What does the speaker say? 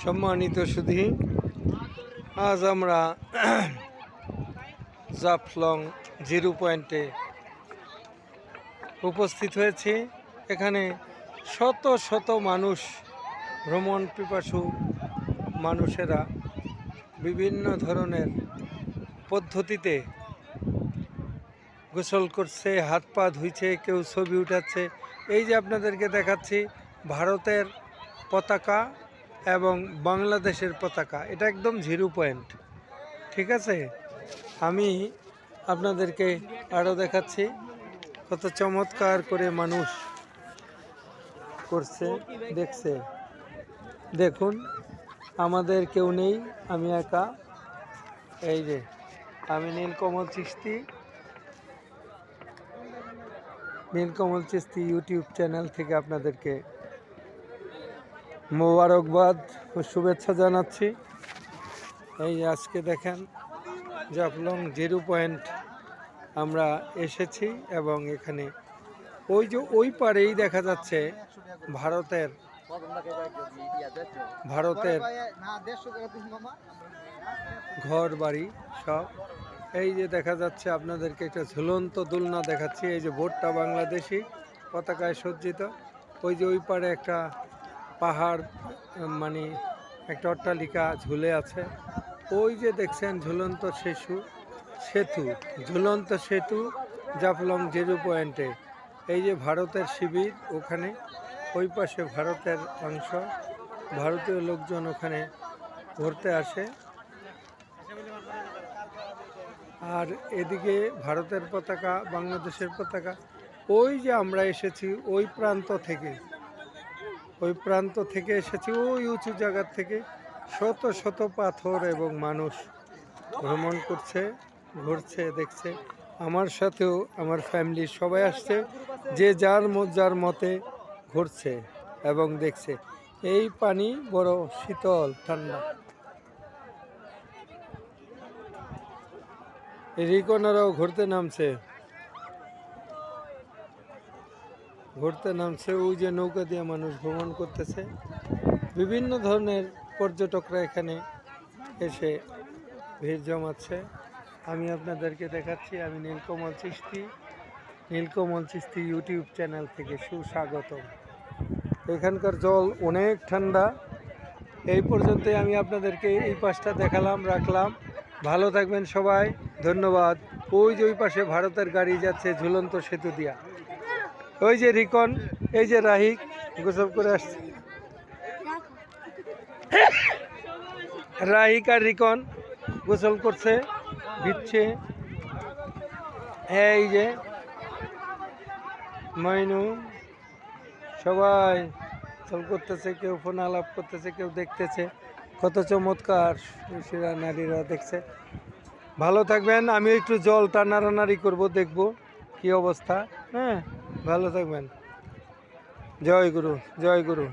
সম্মানিত সুধী, আজ আমরা জাফলং 0 পয়েন্টে উপস্থিত হয়েছি। এখানে শত শত মানুষ, ভ্রমণ পিপাসু মানুষেরা বিভিন্ন ধরনের পদ্ধতিতে গোসল করছে, হাত পা ধুইছে, কেউ ছবি উঠাচ্ছে। এই যে আপনাদেরকে দেখাচ্ছি ভারতের পতাকা এবং বাংলাদেশের পতাকা, এটা একদম 0 পয়েন্ট। ঠিক আছে, আমি আপনাদেরকে আরও দেখাচ্ছি কত চমৎকার করে মানুষ করছে, দেখছে। দেখুন, আমাদের কেউ নেই, আমি একা। এই যে আমি নীলকমল চিশতি ইউটিউব চ্যানেল থেকে আপনাদেরকে মোবারকবাদ ও শুভেচ্ছা জানাচ্ছি। এই আজকে দেখেন জাফলং 0 পয়েন্ট আমরা এসেছি এবং এখানে ওই যে ওই পারেই দেখা যাচ্ছে ভারতের ঘর বাড়ি সব। এই যে দেখা যাচ্ছে আপনাদেরকে একটা ঝুলন্ত দোলনা দেখাচ্ছি। এই যে বোটটা বাংলাদেশি পতাকায় সজ্জিত। ওই যে ওই পারে একটা পাহাড়, মানে একটা অট্টালিকা ঝুলে আছে। ওই যে দেখছেন ঝুলন্ত ঝুলন্ত সেতু জাফলং 0 পয়েন্টে। এই যে ভারতের শিবির, ওখানে ওই পাশে ভারতের অংশ, ভারতীয় লোকজন ওখানে ঘুরতে আসে। আর এদিকে ভারতের পতাকা, বাংলাদেশের পতাকা। ওই যে আমরা এসেছি ওই প্রান্ত থেকে এসেছি, ওই উঁচু জায়গার থেকে। শত শত পাথর এবং মানুষ ভ্রমণ করছে, ঘুরছে, দেখছে। আমার সাথেও আমার ফ্যামিলির সবাই আসছে, যে যার মতে ঘুরছে এবং দেখছে। এই পানি বড় শীতল ঠান্ডা। রিকনারাও ঘুরতে নামছে। ওই যে নৌকা দিয়ে মানুষ ভ্রমণ করতেছে। বিভিন্ন ধরনের পর্যটকরা এখানে এসে ভিড় জমাচ্ছে। আমি আপনাদেরকে দেখাচ্ছি, আমি নীলকমল চিশতি ইউটিউব চ্যানেল থেকে সুস্বাগত। এখানকার জল অনেক ঠান্ডা। এই পর্যন্তই আমি আপনাদেরকে এই পাশটা রাখলাম। ভালো থাকবেন সবাই, ধন্যবাদ। ওই যে ওই পাশে ভারতের গাড়ি যাচ্ছে ঝুলন্ত সেতু দিয়া। ওই যে রিকন, এই যে রাহিক গোসল করে আসছে। রাহিক আর রিকন গোসল করছে, ভিজছে। এই যে মাইনু, সবাই গোসল করতেছে, কেউ ফোন আলাপ করতেছে, কেউ দেখতেছে। কত চমৎকার নারীরা দেখছে। ভালো থাকবেন। আমি একটু জল টানারানারি করব, দেখব কি অবস্থা। হ্যাঁ, ভালো থাকবেন। জয় গুরু।